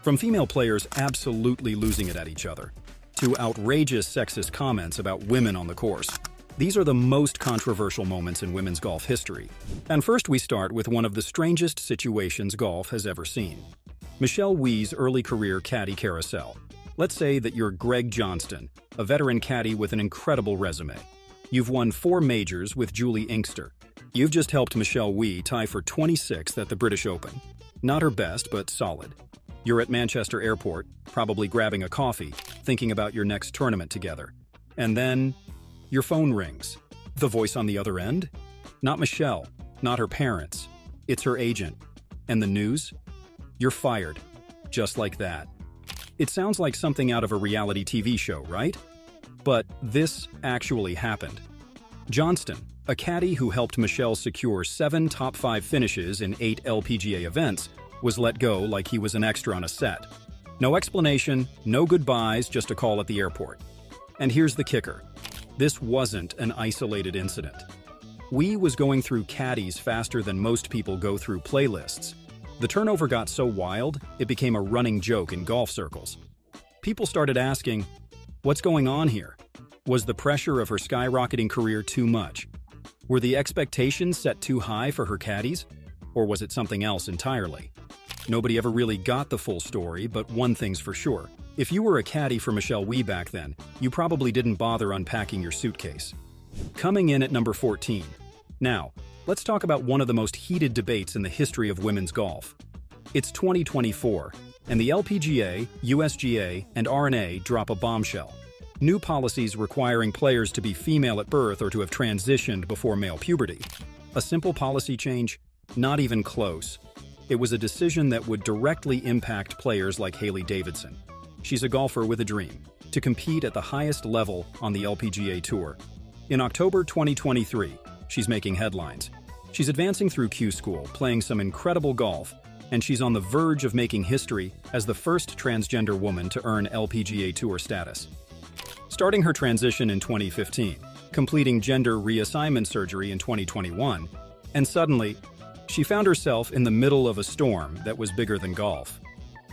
From female players absolutely losing it at each other, to outrageous sexist comments about women on the course. These are the most controversial moments in women's golf history. And first we start with one of the strangest situations golf has ever seen. Michelle Wie's early career caddy carousel. Let's say that you're Greg Johnston, a veteran caddy with an incredible resume. You've won 4 majors with Julie Inkster. You've just helped Michelle Wie tie for 26th at the British Open. Not her best, but solid. You're at Manchester Airport, probably grabbing a coffee, thinking about your next tournament together. And then, your phone rings. The voice on the other end? Not Michelle, not her parents. It's her agent. And the news? You're fired. Just like that. It sounds like something out of a reality TV show, right? But this actually happened. Johnston, a caddy who helped Michelle secure 7 top 5 finishes in 8 LPGA events, was let go like he was an extra on a set. No explanation, no goodbyes, just a call at the airport. And here's the kicker. This wasn't an isolated incident. Wie was going through caddies faster than most people go through playlists. The turnover got so wild, it became a running joke in golf circles. People started asking, what's going on here? Was the pressure of her skyrocketing career too much? Were the expectations set too high for her caddies? Or was it something else entirely? Nobody ever really got the full story, but one thing's for sure. If you were a caddy for Michelle Wie back then, you probably didn't bother unpacking your suitcase. Coming in at number 14. Now, let's talk about one of the most heated debates in the history of women's golf. It's 2024, and the LPGA, USGA, and R&A drop a bombshell. New policies requiring players to be female at birth or to have transitioned before male puberty. A simple policy change? Not even close. It was a decision that would directly impact players like Hailey Davidson. She's a golfer with a dream, to compete at the highest level on the LPGA Tour. In October 2023, she's making headlines. She's advancing through Q School, playing some incredible golf, and she's on the verge of making history as the first transgender woman to earn LPGA Tour status. Starting her transition in 2015, completing gender reassignment surgery in 2021, and suddenly, she found herself in the middle of a storm that was bigger than golf.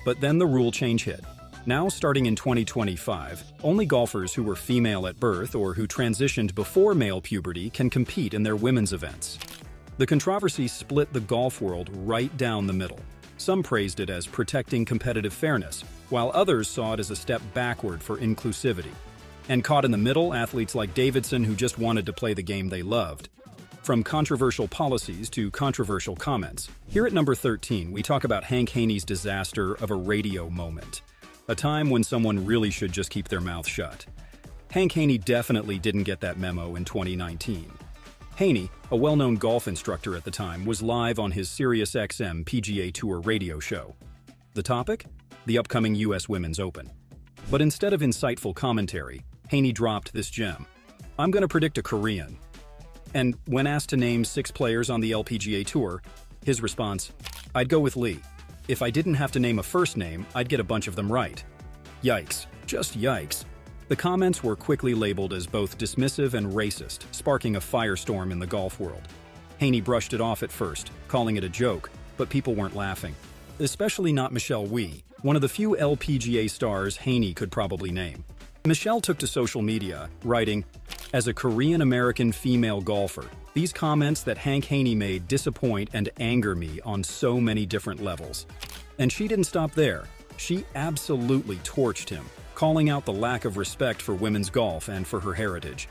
But then the rule change hit. Now, starting in 2025, only golfers who were female at birth or who transitioned before male puberty can compete in their women's events. The controversy split the golf world right down the middle. Some praised it as protecting competitive fairness, while others saw it as a step backward for inclusivity. And caught in the middle, athletes like Davidson who just wanted to play the game they loved. From controversial policies to controversial comments. Here at number 13, we talk about Haney's disaster of a radio moment. A time when someone really should just keep their mouth shut. Haney definitely didn't get that memo in 2019. Haney, a well-known golf instructor at the time, was live on his SiriusXM PGA Tour radio show. The topic? The upcoming US Women's Open. But instead of insightful commentary, Haney dropped this gem. I'm gonna predict a Korean. And when asked to name 6 players on the LPGA Tour, his response, I'd go with Lee. If I didn't have to name a first name, I'd get a bunch of them right. Yikes. Just yikes. The comments were quickly labeled as both dismissive and racist, sparking a firestorm in the golf world. Haney brushed it off at first, calling it a joke, but people weren't laughing. Especially not Michelle Wie, one of the few LPGA stars Haney could probably name. Michelle took to social media, writing, as a Korean-American female golfer, these comments that Haney made disappoint and anger me on so many different levels. And she didn't stop there. She absolutely torched him, calling out the lack of respect for women's golf and for her heritage.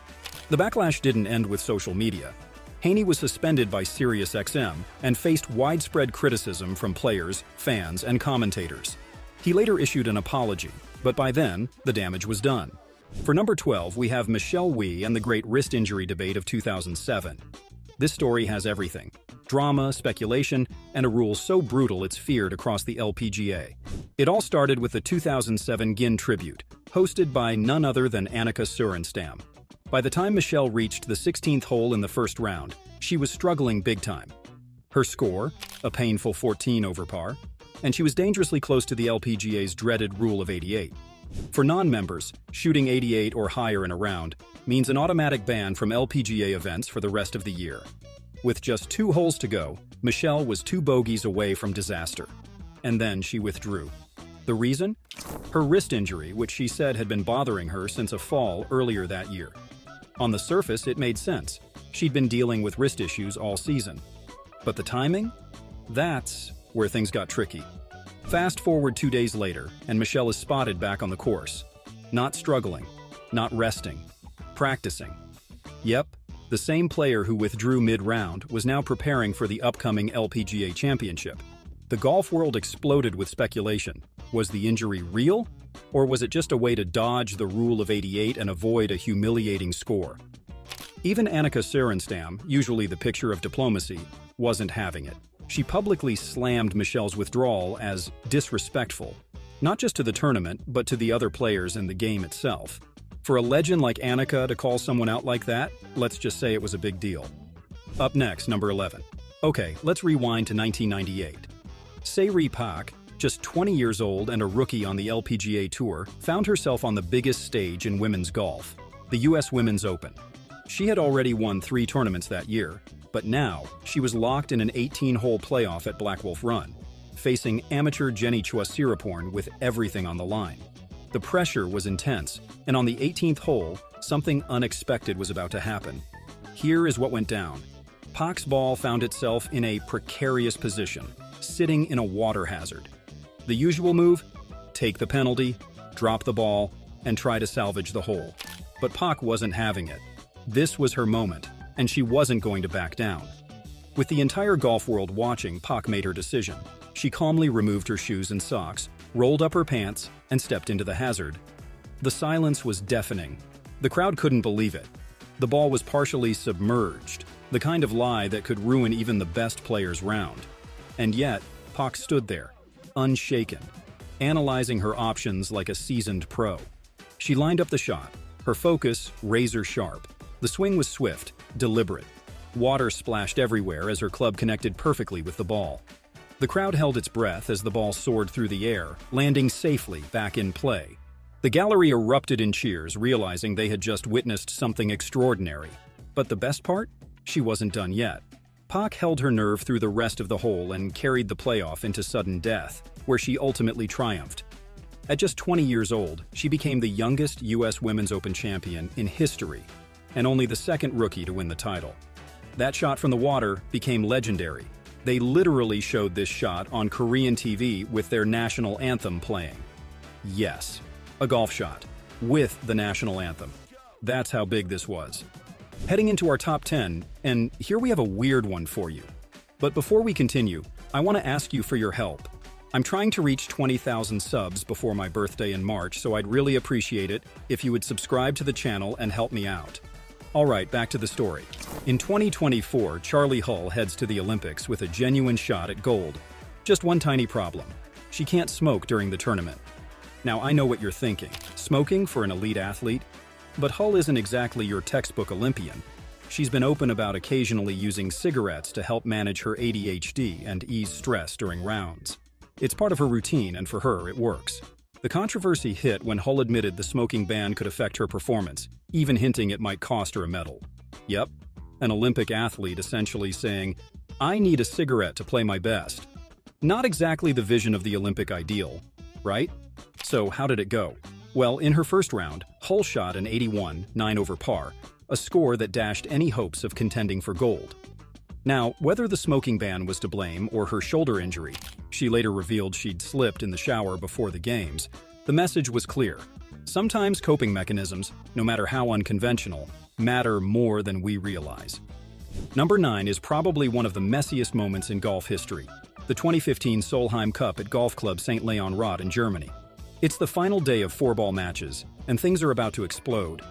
The backlash didn't end with social media. Haney was suspended by SiriusXM and faced widespread criticism from players, fans, and commentators. He later issued an apology, but by then, the damage was done. For number 12, we have Michelle Wie and the great wrist injury debate of 2007. This story has everything. Drama, speculation, and a rule so brutal it's feared across the LPGA. It all started with the 2007 Ginn tribute, hosted by none other than Annika Sorenstam. By the time Michelle reached the 16th hole in the first round, she was struggling big time. Her score, a painful 14 over par, and she was dangerously close to the LPGA's dreaded Rule of 88. For non-members, shooting 88 or higher in a round means an automatic ban from LPGA events for the rest of the year. With just 2 holes to go, Michelle was 2 bogeys away from disaster. And then she withdrew. The reason? Her wrist injury, which she said had been bothering her since a fall earlier that year. On the surface, it made sense. She'd been dealing with wrist issues all season. But the timing? That's where things got tricky. Fast forward 2 days later, and Michelle is spotted back on the course. Not struggling, not resting, practicing. Yep, the same player who withdrew mid-round was now preparing for the upcoming LPGA Championship. The golf world exploded with speculation. Was the injury real? Or was it just a way to dodge the rule of 88 and avoid a humiliating score? Even Annika Sorenstam, usually the picture of diplomacy, wasn't having it. She publicly slammed Michelle's withdrawal as disrespectful, not just to the tournament, but to the other players and the game itself. For a legend like Annika to call someone out like that, let's just say it was a big deal. Up next, number 11. Okay, let's rewind to 1998. Sairi Pak, just 20 years old and a rookie on the LPGA Tour, found herself on the biggest stage in women's golf, the US Women's Open. She had already won 3 tournaments that year, but now she was locked in an 18-hole playoff at Black Wolf Run, facing amateur Jenny Chua Siriporn with everything on the line. The pressure was intense, and on the 18th hole, something unexpected was about to happen. Here is what went down. Pak's ball found itself in a precarious position, sitting in a water hazard. The usual move? Take the penalty, drop the ball, and try to salvage the hole. But Pak wasn't having it. This was her moment, and she wasn't going to back down. With the entire golf world watching, Pak made her decision. She calmly removed her shoes and socks, rolled up her pants, and stepped into the hazard. The silence was deafening. The crowd couldn't believe it. The ball was partially submerged, the kind of lie that could ruin even the best player's round. And yet, Pak stood there, unshaken, analyzing her options like a seasoned pro. She lined up the shot, her focus razor sharp. The swing was swift, deliberate. Water splashed everywhere as her club connected perfectly with the ball. The crowd held its breath as the ball soared through the air, landing safely back in play. The gallery erupted in cheers, realizing they had just witnessed something extraordinary. But the best part? She wasn't done yet. Pak held her nerve through the rest of the hole and carried the playoff into sudden death, where she ultimately triumphed. At just 20 years old, she became the youngest US Women's Open champion in history, and only the second rookie to win the title. That shot from the water became legendary. They literally showed this shot on Korean TV with their national anthem playing. Yes, a golf shot, with the national anthem. That's how big this was. Heading into our top 10, and here we have a weird one for you. But before we continue, I want to ask you for your help. I'm trying to reach 20,000 subs before my birthday in March, so I'd really appreciate it if you would subscribe to the channel and help me out. Alright, back to the story. In 2024, Charley Hull heads to the Olympics with a genuine shot at gold. Just one tiny problem. She can't smoke during the tournament. Now, I know what you're thinking. Smoking for an elite athlete? But Hull isn't exactly your textbook Olympian. She's been open about occasionally using cigarettes to help manage her ADHD and ease stress during rounds. It's part of her routine, and for her, it works. The controversy hit when Hull admitted the smoking ban could affect her performance, even hinting it might cost her a medal. Yep, an Olympic athlete essentially saying, "I need a cigarette to play my best." Not exactly the vision of the Olympic ideal, right? So how did it go? Well, in her first round, Hull shot an 81, 9 over par, a score that dashed any hopes of contending for gold. Now, whether the smoking ban was to blame or her shoulder injury, she later revealed she'd slipped in the shower before the games, the message was clear. Sometimes coping mechanisms, no matter how unconventional, matter more than we realize. Number 9 is probably one of the messiest moments in golf history, the 2015 Solheim Cup at Golf Club St. Leon Rot in Germany. It's the final day of 4-ball matches, and things are about to explode.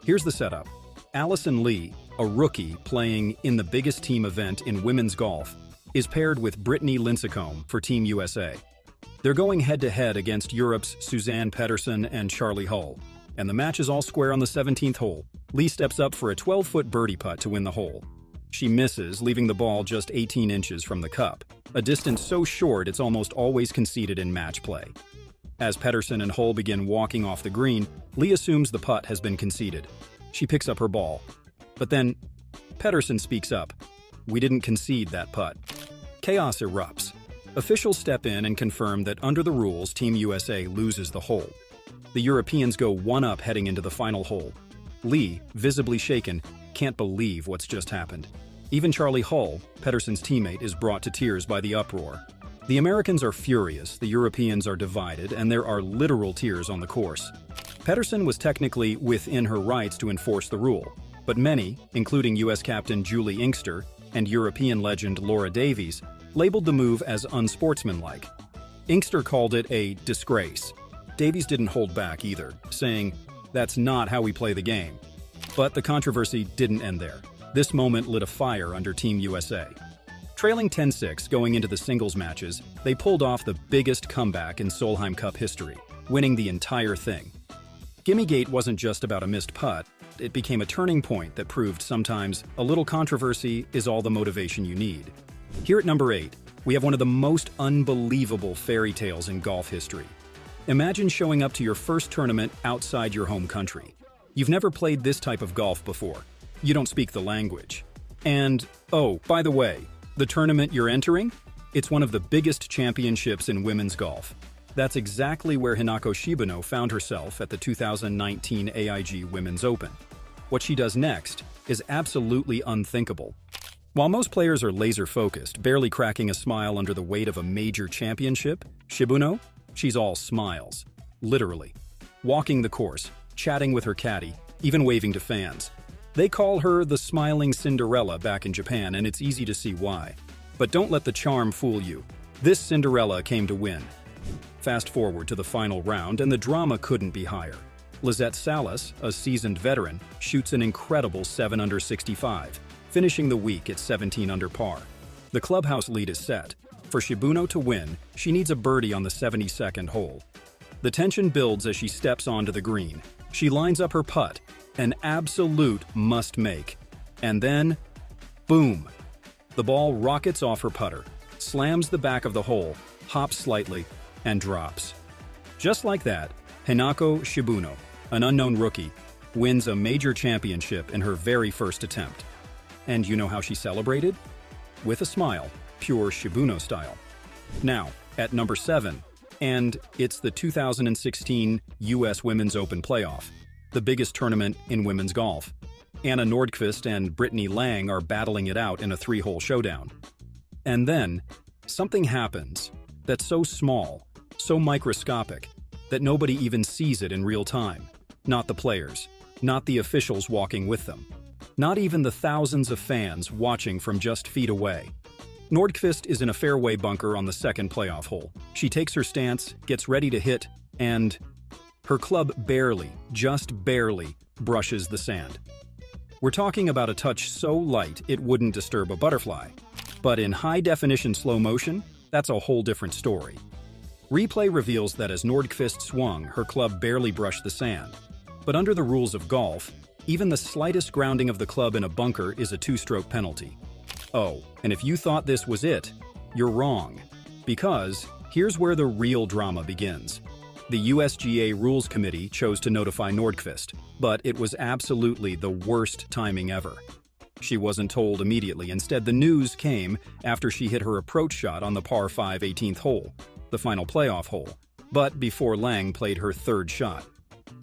Here's the setup. Allison Lee, a rookie playing in the biggest team event in women's golf, is paired with Brittany Lincecum for Team USA. They're going head-to-head against Europe's Suzanne Pettersen and Charley Hull, and the match is all square on the 17th hole. Lee steps up for a 12-foot birdie putt to win the hole. She misses, leaving the ball just 18 inches from the cup, a distance so short it's almost always conceded in match play. As Pettersen and Hull begin walking off the green, Lee assumes the putt has been conceded. She picks up her ball. But then, Pettersen speaks up. "We didn't concede that putt." Chaos erupts. Officials step in and confirm that under the rules, Team USA loses the hole. The Europeans go 1-up heading into the final hole. Lee, visibly shaken, can't believe what's just happened. Even Charley Hull, Pettersson's teammate, is brought to tears by the uproar. The Americans are furious, the Europeans are divided, and there are literal tears on the course. Pettersson was technically within her rights to enforce the rule, but many, including U.S. captain Julie Inkster and European legend Laura Davies, labeled the move as unsportsmanlike. Inkster called it a disgrace. Davies didn't hold back either, saying, "That's not how we play the game." But the controversy didn't end there. This moment lit a fire under Team USA. Trailing 10-6 going into the singles matches, they pulled off the biggest comeback in Solheim Cup history, winning the entire thing. Gimmegate wasn't just about a missed putt, it became a turning point that proved sometimes a little controversy is all the motivation you need. Here at number 8, we have one of the most unbelievable fairy tales in golf history. Imagine showing up to your first tournament outside your home country. You've never played this type of golf before. You don't speak the language. And, oh, by the way, the tournament you're entering? It's one of the biggest championships in women's golf. That's exactly where Hinako Shibuno found herself at the 2019 AIG Women's Open. What she does next is absolutely unthinkable. While most players are laser-focused, barely cracking a smile under the weight of a major championship, Shibuno, she's all smiles. Literally. Walking the course, chatting with her caddy, even waving to fans. They call her the smiling Cinderella back in Japan, and it's easy to see why. But don't let the charm fool you. This Cinderella came to win. Fast forward to the final round, and the drama couldn't be higher. Lizette Salas, a seasoned veteran, shoots an incredible 7 under 65, finishing the week at 17 under par. The clubhouse lead is set. For Shibuno to win, she needs a birdie on the 72nd hole. The tension builds as she steps onto the green. She lines up her putt, an absolute must-make. And then, boom! The ball rockets off her putter, slams the back of the hole, hops slightly, and drops. Just like that, Hinako Shibuno, an unknown rookie, wins a major championship in her very first attempt. And you know how she celebrated? With a smile, pure Shibuno style. Now, at number 7, and it's the 2016 U.S. Women's Open Playoff, the biggest tournament in women's golf. Anna Nordqvist and Brittany Lang are battling it out in a 3-hole showdown. And then, something happens that's so small, so microscopic, that nobody even sees it in real time. Not the players, not the officials walking with them, not even the thousands of fans watching from just feet away. Nordqvist is in a fairway bunker on the second playoff hole. She takes her stance, gets ready to hit, and her club barely, just barely, brushes the sand. We're talking about a touch so light it wouldn't disturb a butterfly. But in high-definition slow motion, that's a whole different story. Replay reveals that as Nordqvist swung, her club barely brushed the sand. But under the rules of golf, even the slightest grounding of the club in a bunker is a 2-stroke penalty. Oh, and if you thought this was it, you're wrong. Because here's where the real drama begins. The USGA Rules Committee chose to notify Nordqvist, but it was absolutely the worst timing ever. She wasn't told immediately. Instead, the news came after she hit her approach shot on the par 5 18th hole, the final playoff hole, but before Lang played her third shot.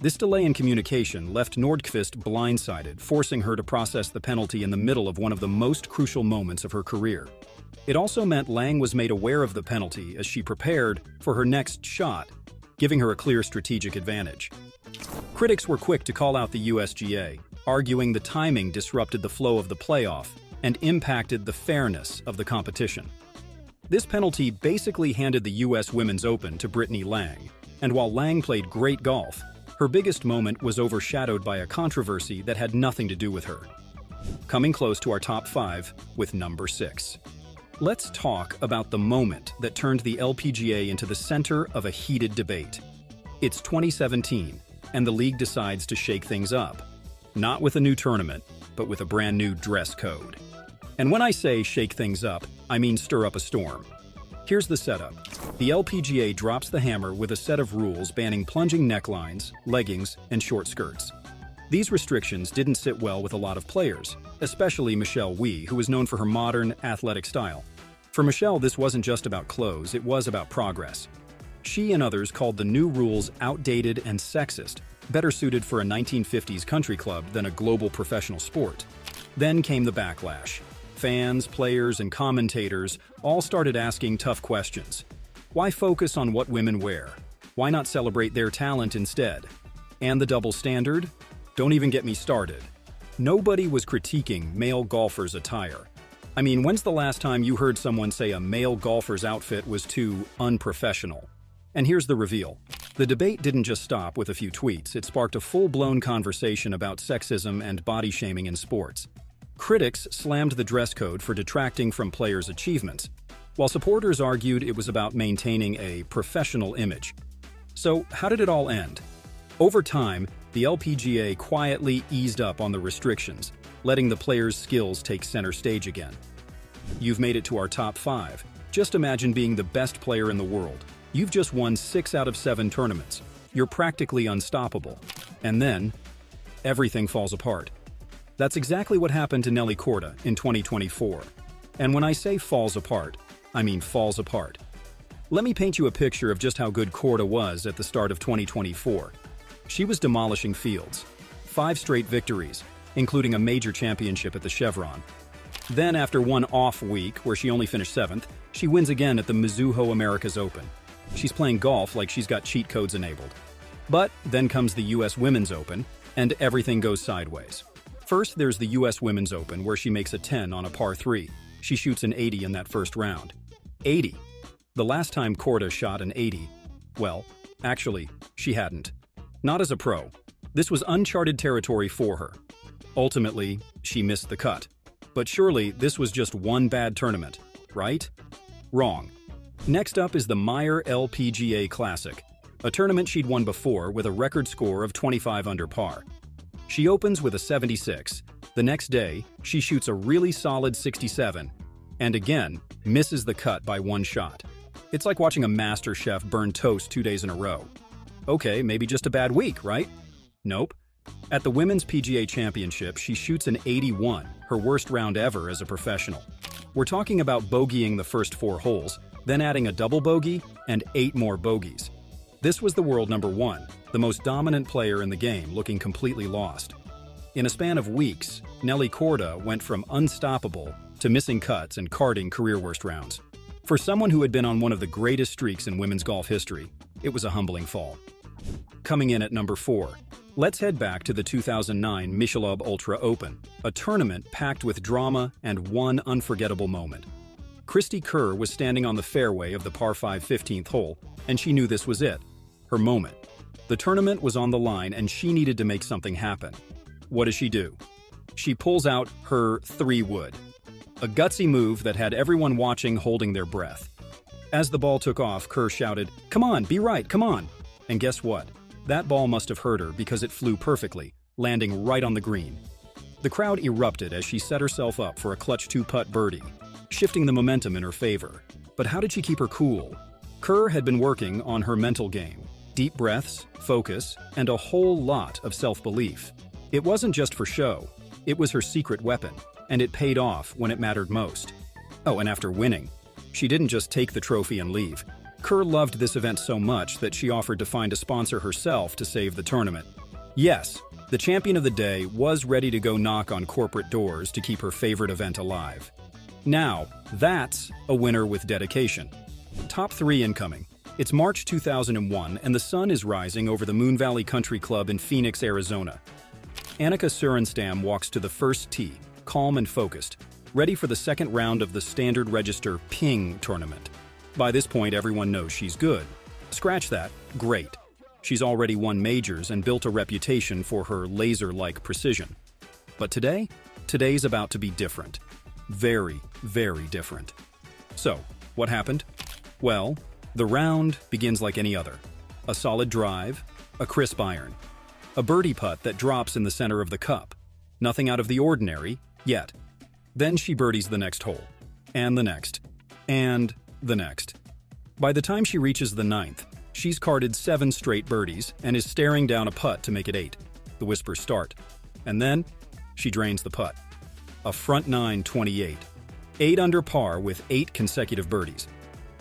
This delay in communication left Nordqvist blindsided, forcing her to process the penalty in the middle of one of the most crucial moments of her career. It also meant Lang was made aware of the penalty as she prepared for her next shot, giving her a clear strategic advantage. Critics were quick to call out the USGA, arguing the timing disrupted the flow of the playoff and impacted the fairness of the competition. This penalty basically handed the U.S. Women's Open to Brittany Lang, and while Lang played great golf, her biggest moment was overshadowed by a controversy that had nothing to do with her. Coming close to our top 5 with number 6. Let's talk about the moment that turned the LPGA into the center of a heated debate. It's 2017, and the league decides to shake things up. Not with a new tournament, but with a brand new dress code. And when I say shake things up, I mean stir up a storm. Here's the setup. The LPGA drops the hammer with a set of rules banning plunging necklines, leggings, and short skirts. These restrictions didn't sit well with a lot of players, especially Michelle Wie, who is known for her modern, athletic style. For Michelle, this wasn't just about clothes, it was about progress. She and others called the new rules outdated and sexist, better suited for a 1950s country club than a global professional sport. Then came the backlash. Fans, players, and commentators all started asking tough questions. Why focus on what women wear? Why not celebrate their talent instead? And the double standard? Don't even get me started. Nobody was critiquing male golfers' attire. I mean, when's the last time you heard someone say a male golfer's outfit was too unprofessional? And here's the reveal. The debate didn't just stop with a few tweets, it sparked a full-blown conversation about sexism and body shaming in sports. Critics slammed the dress code for detracting from players' achievements, while supporters argued it was about maintaining a professional image. So, how did it all end? Over time, the LPGA quietly eased up on the restrictions, letting the players' skills take center stage again. You've made it to our top 5. Just imagine being the best player in the world. You've just won 6 out of 7 tournaments. You're practically unstoppable. And then, everything falls apart. That's exactly what happened to Nelly Korda in 2024. And when I say falls apart, I mean falls apart. Let me paint you a picture of just how good Korda was at the start of 2024. She was demolishing fields. 5 straight victories, including a major championship at the Chevron. Then, after one off week where she only finished 7th, she wins again at the Mizuho Americas Open. She's playing golf like she's got cheat codes enabled. But then comes the US Women's Open, and everything goes sideways. First, there's the US Women's Open, where she makes a 10 on a par 3. She shoots an 80 in that first round. 80. The last time Korda shot an 80, well, actually, she hadn't. Not as a pro. This was uncharted territory for her. Ultimately, she missed the cut. But surely, this was just one bad tournament, right? Wrong. Next up is the Meyer LPGA Classic, a tournament she'd won before with a record score of 25 under par. She opens with a 76. The next day, she shoots a really solid 67, and again, misses the cut by one shot. It's like watching a master chef burn toast 2 days in a row. Okay, maybe just a bad week, right? Nope. At the Women's PGA Championship, she shoots an 81, her worst round ever as a professional. We're talking about bogeying the first 4 holes, then adding a double bogey and 8 more bogeys. This was the world number 1, the most dominant player in the game, looking completely lost. In a span of weeks, Nelly Korda went from unstoppable to missing cuts and carding career-worst rounds. For someone who had been on one of the greatest streaks in women's golf history, it was a humbling fall. Coming in at number 4, let's head back to the 2009 Michelob Ultra Open, a tournament packed with drama and one unforgettable moment. Cristie Kerr was standing on the fairway of the par 5 15th hole, and she knew this was it, her moment. The tournament was on the line and she needed to make something happen. What does she do? She pulls out her 3-wood, a gutsy move that had everyone watching holding their breath. As the ball took off, Kerr shouted, "Come on, be right, come on!" And guess what? That ball must have hurt her because it flew perfectly, landing right on the green. The crowd erupted as she set herself up for a clutch 2-putt birdie, shifting the momentum in her favor. But how did she keep her cool? Kerr had been working on her mental game. Deep breaths, focus, and a whole lot of self-belief. It wasn't just for show. It was her secret weapon, and it paid off when it mattered most. Oh, and after winning, she didn't just take the trophy and leave. Kerr loved this event so much that she offered to find a sponsor herself to save the tournament. Yes, the champion of the day was ready to go knock on corporate doors to keep her favorite event alive. Now, that's a winner with dedication. Top 3 incoming. It's March 2001, and the sun is rising over the Moon Valley Country Club in Phoenix, Arizona. Annika Sorenstam walks to the first tee, calm and focused, ready for the second round of the Standard Register Ping tournament. By this point, everyone knows she's good. Scratch that, great. She's already won majors and built a reputation for her laser-like precision. But today's about to be different. Very, very different. So, what happened? Well, the round begins like any other. A solid drive, a crisp iron, a birdie putt that drops in the center of the cup. Nothing out of the ordinary, yet. Then she birdies the next hole, and the next, and the next. By the time she reaches the 9th, she's carded 7 straight birdies and is staring down a putt to make it 8. The whispers start. And then, she drains the putt. A front 9 28. 8 under par with 8 consecutive birdies.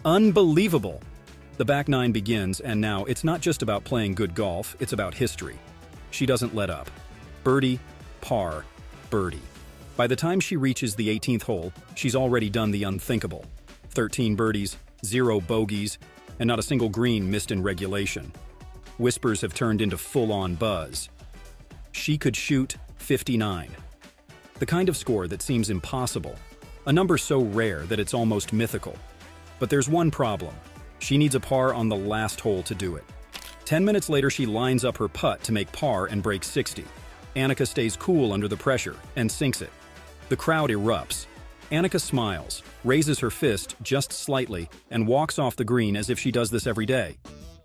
Unbelievable! The back nine begins, and now it's not just about playing good golf, it's about history. She doesn't let up. Birdie, par, birdie. By the time she reaches the 18th hole, she's already done the unthinkable. 13 birdies, 0 bogeys, and not a single green missed in regulation. Whispers have turned into full-on buzz. She could shoot 59. The kind of score that seems impossible. A number so rare that it's almost mythical. But there's one problem. She needs a par on the last hole to do it. 10 minutes later, she lines up her putt to make par and break 60. Annika stays cool under the pressure and sinks it. The crowd erupts. Annika smiles, raises her fist just slightly, and walks off the green as if she does this every day.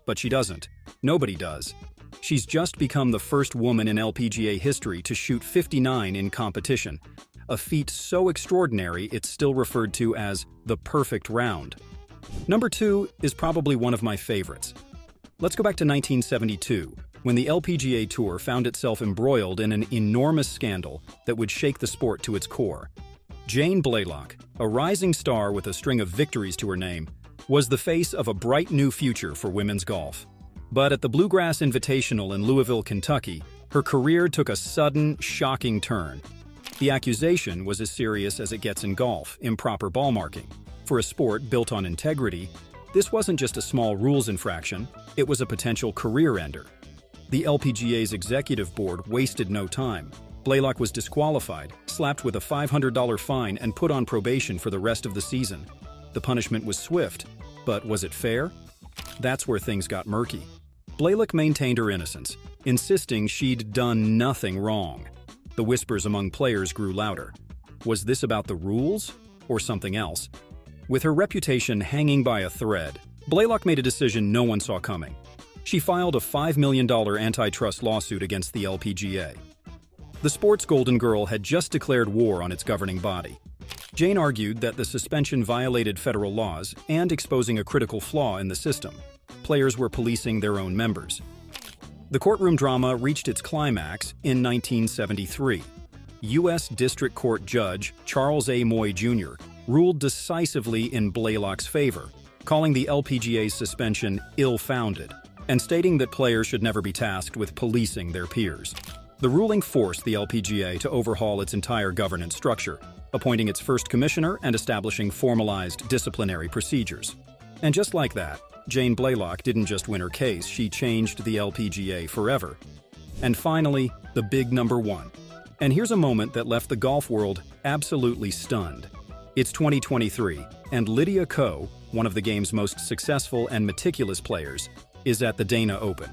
But she doesn't. Nobody does. She's just become the first woman in LPGA history to shoot 59 in competition, a feat so extraordinary it's still referred to as the perfect round. Number 2 is probably one of my favorites. Let's go back to 1972, when the LPGA Tour found itself embroiled in an enormous scandal that would shake the sport to its core. Jane Blalock, a rising star with a string of victories to her name, was the face of a bright new future for women's golf. But at the Bluegrass Invitational in Louisville, Kentucky, her career took a sudden, shocking turn. The accusation was as serious as it gets in golf: improper ball marking. For a sport built on integrity, this wasn't just a small rules infraction, it was a potential career ender. The LPGA's executive board wasted no time. Blalock was disqualified, slapped with a $500 fine, and put on probation for the rest of the season. The punishment was swift, but was it fair? That's where things got murky. Blalock maintained her innocence, insisting she'd done nothing wrong. The whispers among players grew louder. Was this about the rules or something else? With her reputation hanging by a thread, Blalock made a decision no one saw coming. She filed a $5 million antitrust lawsuit against the LPGA. The sport's golden girl had just declared war on its governing body. Jane argued that the suspension violated federal laws and exposing a critical flaw in the system. Players were policing their own members. The courtroom drama reached its climax in 1973. U.S. District Court Judge Charles A. Moy Jr. ruled decisively in Blalock's favor, calling the LPGA's suspension ill-founded and stating that players should never be tasked with policing their peers. The ruling forced the LPGA to overhaul its entire governance structure, appointing its first commissioner and establishing formalized disciplinary procedures. And just like that, Jane Blalock didn't just win her case, she changed the LPGA forever. And finally, the big number 1. And here's a moment that left the golf world absolutely stunned. It's 2023, and Lydia Ko, one of the game's most successful and meticulous players, is at the Dana Open.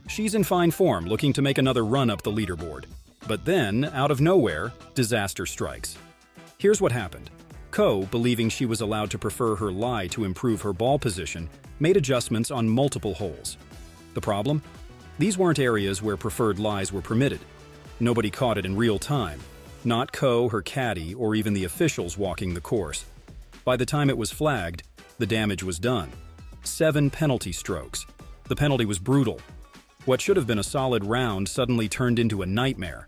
She's in fine form, looking to make another run up the leaderboard. But then, out of nowhere, disaster strikes. Here's what happened. Ko, believing she was allowed to prefer her lie to improve her ball position, made adjustments on multiple holes. The problem? These weren't areas where preferred lies were permitted. Nobody caught it in real time. Not Ko, her caddy, or even the officials walking the course. By the time it was flagged, the damage was done. 7 penalty strokes. The penalty was brutal. What should have been a solid round suddenly turned into a nightmare.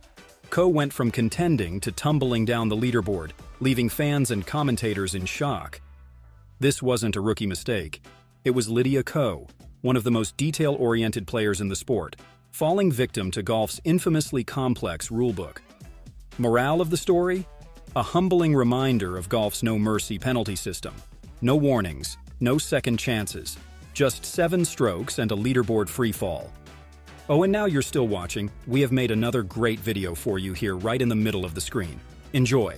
Ko went from contending to tumbling down the leaderboard, leaving fans and commentators in shock. This wasn't a rookie mistake. It was Lydia Ko, one of the most detail-oriented players in the sport, falling victim to golf's infamously complex rulebook. Morale of the story? A humbling reminder of golf's no-mercy penalty system. No warnings, no second chances, just 7 strokes and a leaderboard freefall. Oh, and now you're still watching. We have made another great video for you here right in the middle of the screen. Enjoy!